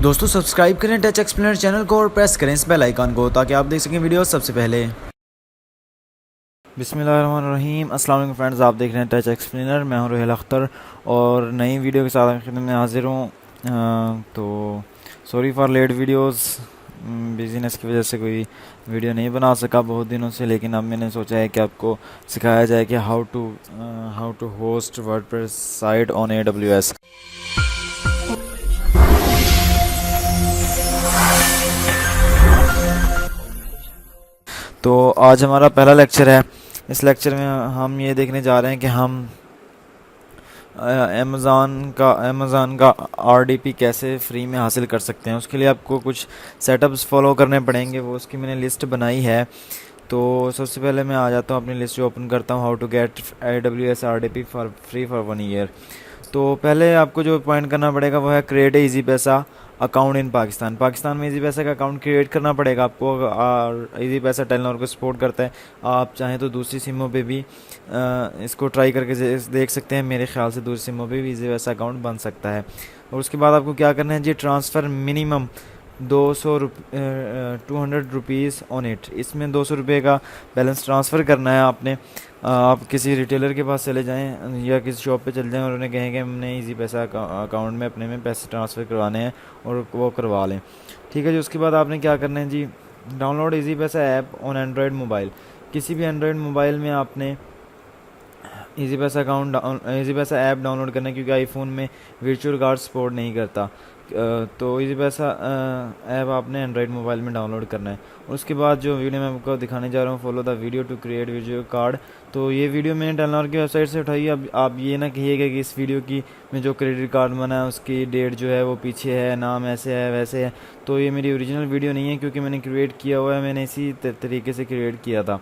दोस्तों सब्सक्राइब करें touch explainer channel को और प्रेस करें इस बेल आइकन को ताकि आप देख सकें वीडियो सबसे पहले। बिस्मिल्लाहिर्रहमानिर्रहीम। अस्सलाम वालेकुम फ्रेंड्स, आप देख रहे हैं टच एक्सप्लेनर। मैं हूं रुहेल अख्तर और नई वीडियो के साथ खिदमत में हाजिर हूं। तो sorry for late videos, business की वजह से कोई वीडियो नहीं बना सका बहुत दिनों से, लेकिन अब मैंने सोचा है कि आपको सिखाया जाए कि how to host WordPress site on AWS। तो आज हमारा पहला लेक्चर है। इस लेक्चर में हम ये देखने जा रहे हैं कि हम अमेज़ॉन का RDP कैसे फ्री में हासिल कर सकते हैं। उसके लिए आपको कुछ सेटअप्स फॉलो करने पड़ेंगे, वो उसकी मैंने लिस्ट बनाई है। तो सबसे पहले मैं आ जाता हूँ अपनी लिस्ट ओपन करता हूँ, how to get AWS RDP for free for 1 year. तो पहले आपको जो पॉइंट करना पड़ेगा वो है create Easypaisa account in Pakistan में ईजी पैसा का अकाउंट क्रिएट करना पड़ेगा आपको। और ईजी पैसा टेलीनॉर को सपोर्ट करता है। आप चाहें तो दूसरी सिमों पे भी इसको ट्राई करके देख सकते हैं। मेरे ख्याल से दूसरी सिमों पे भी ईजी पैसा अकाउंट बन सकता है। और उसके बाद आपको क्या करना है जी, transfer minimum 200 rupees on it. इसमें 200 रुपये का बैलेंस ट्रांसफ़र करना है आपने। आप किसी रिटेलर के पास चले जाएं या किसी शॉप पे चले जाएं और उन्हें कहें कि हमने इजी पैसा अकाउंट में अपने में पैसे ट्रांसफ़र करवाने हैं और वो करवा लें। ठीक है जी। उसके बाद आपने क्या करना है जी, डाउनलोड इजी पैसा ऐप ऑन एंड्रॉयड मोबाइल। किसी भी एंड्रॉयड मोबाइल में आपने इजी पैसा ऐप डाउनलोड करना है, क्योंकि आईफोन में वर्चुअल कार्ड सपोर्ट नहीं करता। तो इजी पैसा ऐप आपने एंड्रॉयड मोबाइल में डाउनलोड करना है। उसके बाद जो वीडियो मैं आपको दिखाने जा रहा हूँ, follow the video to create virtual card. तो ये वीडियो मैंने टेलीनॉर की वेबसाइट से उठाई है। अब आप ये ना कहिएगा कि इस वीडियो की में जो क्रेडिट कार्ड बना है उसकी डेट जो है वो पीछे है, नाम ऐसे है वैसे है। तो ये मेरी ओरिजिनल वीडियो नहीं है, क्योंकि मैंने क्रिएट किया हुआ है, मैंने इसी तरीके से क्रिएट किया था।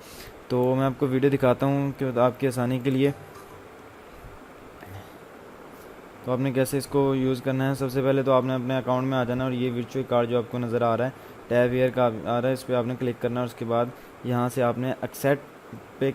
तो मैं आपको वीडियो दिखाता हूँ कि आपकी आसानी के लिए। तो आपने कैसे इसको यूज़ करना है, सबसे पहले तो आपने अपने अकाउंट में आ जाना है और ये वर्चुअल कार्ड जो आपको नज़र आ रहा है, टैब हियर का आ रहा है, इस पर आपने क्लिक करना है। उसके बाद यहाँ से आपने एक्सेप्ट पे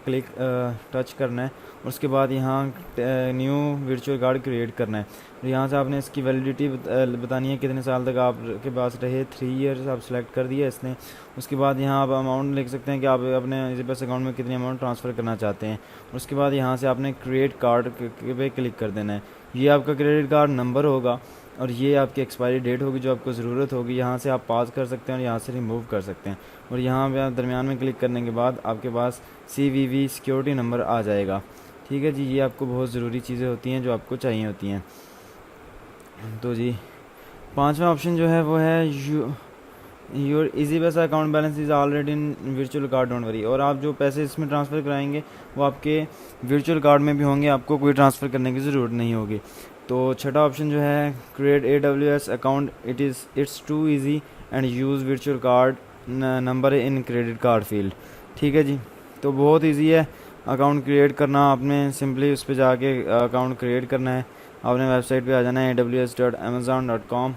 टच करना है। उसके बाद यहाँ न्यू वर्चुअल कार्ड क्रिएट करना है। और यहाँ से आपने इसकी वैलिडिटी बतानी है, कितने साल तक आपके पास रहे। 3 ईयर्स आप सेलेक्ट कर दिया इसने। उसके बाद यहाँ आप अमाउंट लिख सकते हैं कि आप अपने इसी पैसे अकाउंट में कितनी अमाउंट ट्रांसफ़र करना चाहते हैं। उसके बाद यहाँ से आपने क्रिएट कार्ड पे क्लिक कर देना है। ये आपका क्रेडिट कार्ड नंबर होगा और ये आपकी एक्सपायरी डेट होगी जो आपको ज़रूरत होगी। यहाँ से आप पास कर सकते हैं और यहाँ से रिमूव कर सकते हैं। और यहाँ पे आप दरमियान में क्लिक करने के बाद आपके पास CVV सिक्योरिटी नंबर आ जाएगा। ठीक है जी। ये आपको बहुत ज़रूरी चीज़ें होती हैं जो आपको चाहिए होती हैं। तो जी 5वां ऑप्शन जो है वो है योर इजी पैसा account balance is already in virtual card don't worry. और आप जो पैसे इसमें ट्रांसफ़र कराएंगे वो आपके वर्चुअल कार्ड में भी होंगे, आपको कोई ट्रांसफ़र करने की ज़रूरत नहीं होगी। तो छठा ऑप्शन जो है create AWS account, it's too easy and use virtual card number in credit card field. ठीक है जी। तो बहुत इजी है अकाउंट क्रिएट करना। आपने सिंपली उस पर जाके अकाउंट क्रिएट करना है। आपने वेबसाइट पे आ जाना है aws.amazon.com।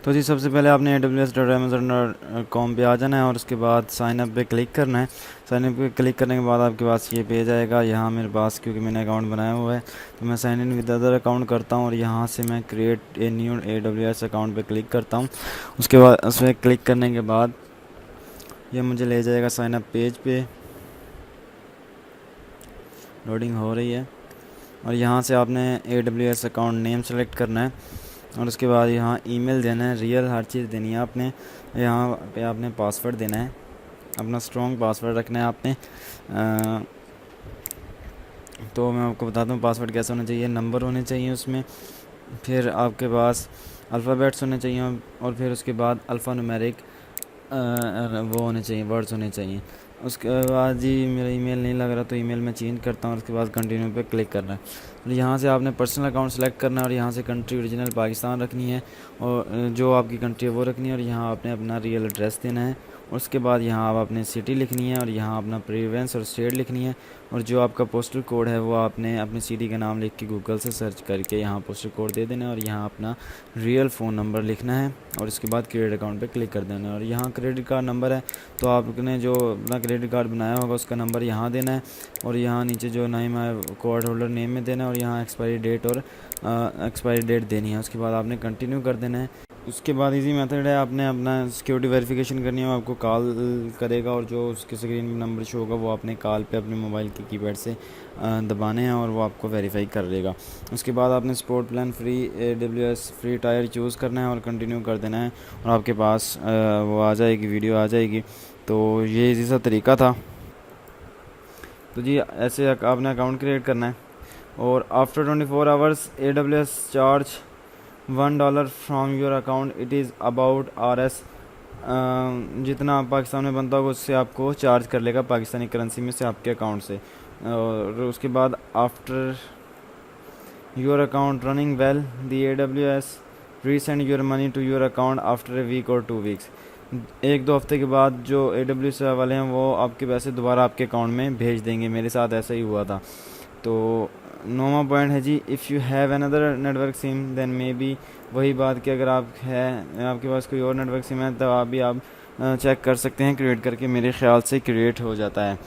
तो जी सबसे पहले आपने aws.amazon.com पे आ जाना है और उसके बाद साइन अप पे क्लिक करना है। साइन अप पे क्लिक करने के बाद आपके पास ये पेज आएगा। यहाँ मेरे पास क्योंकि मैंने अकाउंट बनाया हुआ है तो मैं sign in with other account करता हूँ और यहाँ से मैं create a new AWS account पे क्लिक करता हूँ। उसके बाद उसमें क्लिक करने के बाद ये मुझे ले जाएगा साइन अप पेज पे। लोडिंग हो रही है और यहाँ से आपने AWS अकाउंट नेम सेलेक्ट करना है और उसके बाद यहाँ ईमेल देना है, रियल हर चीज़ देनी है आपने। यहाँ पे आपने पासवर्ड देना है, अपना स्ट्रॉन्ग पासवर्ड रखना है आपने। तो मैं आपको बताता हूँ पासवर्ड कैसा होना चाहिए। नंबर होने चाहिए उसमें, फिर आपके पास अल्फ़ाबेट्स होने चाहिए और फिर उसके बाद अल्फ़ा न्यूमेरिक वो होने चाहिए, वर्ड्स होने चाहिए। उसके बाद जी मेरा ईमेल नहीं लग रहा तो ईमेल मैं चेंज करता हूँ। उसके बाद कंटिन्यू पे क्लिक करना है। और यहाँ से आपने पर्सनल अकाउंट सेलेक्ट करना है और यहाँ से कंट्री ओरिजिनल पाकिस्तान रखनी है और जो आपकी कंट्री है वो रखनी है। और यहाँ आपने अपना रियल एड्रेस देना है। उसके बाद यहाँ आप अपनी सिटी लिखनी है और यहाँ अपना प्रेफरेंस और स्टेट लिखनी है। और जो आपका पोस्टल कोड है वो आपने अपनी सिटी का नाम लिख के गूगल से सर्च करके यहाँ पोस्टल कोड दे देना है और यहाँ अपना रियल फ़ोन नंबर लिखना है और उसके बाद क्रेडिट अकाउंट पे क्लिक कर देना है। और यहाँ क्रेडिट कार्ड नंबर है तो आपने जो अपना क्रेडिट कार्ड बनाया होगा उसका नंबर यहाँ देना है और यहाँ नीचे जो नेम है कार्ड होल्डर नेम में देना है और यहाँ एक्सपायरी डेट और एक्सपायरी डेट देनी है। उसके बाद आपने कंटिन्यू कर देना है। उसके बाद इजी मेथड है, आपने अपना सिक्योरिटी वेरिफिकेशन करनी है, वो आपको कॉल करेगा और जो उसके स्क्रीन में नंबर शो होगा वो आपने कॉल पे अपने मोबाइल के कीपैड से दबाने हैं और वो आपको वेरीफाई कर देगा। उसके बाद आपने sport plan free AWS free tyre choose करना है और कंटिन्यू कर देना है और आपके पास वो आ जाएगी, वीडियो आ जाएगी। तो ये इजी सा तरीका था। तो जी ऐसे आपने अकाउंट क्रिएट करना है और after 24 hours AWS charge $1 from your account, it is about RS जितना पाकिस्तान में बनता होगा उससे आपको चार्ज कर लेगा पाकिस्तानी करेंसी में से आपके अकाउंट से। और उसके बाद after your account running well the AWS resend your money to your account after a week और 2 वीक्स। 1-2 हफ्ते के बाद जो AWS वाले हैं वो आपके पैसे दोबारा आपके अकाउंट में भेज देंगे। मेरे साथ ऐसा ही हुआ था। तो नौवां पॉइंट है जी, if you have another network SIM then maybe, वही बात कि अगर आपके पास कोई और नेटवर्क सिम है तो आप चेक कर सकते हैं क्रिएट करके। मेरे ख्याल से क्रिएट हो जाता है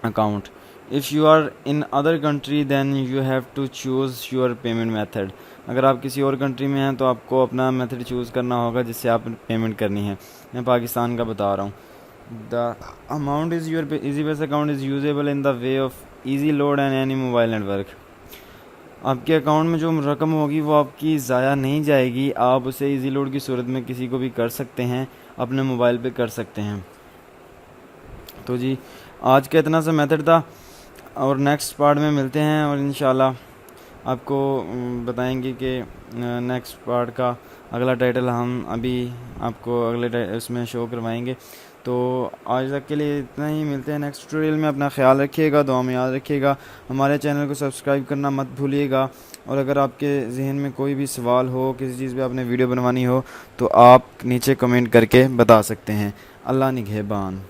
account. If you are in other country then you have to choose your payment method. अगर आप किसी और कंट्री में हैं तो आपको अपना मेथड चूज़ करना होगा जिससे आप पेमेंट करनी है। मैं पाकिस्तान का बता रहा हूँ। The amount is your EasyPaisa account is usable in the way of easy load and any mobile network. आपके अकाउंट में जो रकम होगी वो आपकी ज़ाया नहीं जाएगी, आप उसे इजी लोड की सूरत में किसी को भी कर सकते हैं, अपने मोबाइल पे कर सकते हैं। तो जी आज का इतना सा मेथड था और नेक्स्ट पार्ट में मिलते हैं और इंशाल्लाह आपको बताएंगे कि नेक्स्ट पार्ट का अगला टाइटल हम अभी आपको अगले उसमें शो करवाएंगे। तो आज तक के लिए इतना ही, मिलते हैं नेक्स्ट ट्यूटोरियल में। अपना ख्याल रखिएगा, दुआ में याद रखिएगा, हमारे चैनल को सब्सक्राइब करना मत भूलिएगा। और अगर आपके जहन में कोई भी सवाल हो, किसी चीज़ पे आपने वीडियो बनवानी हो तो आप नीचे कमेंट करके बता सकते हैं। अल्लाह निगहबान।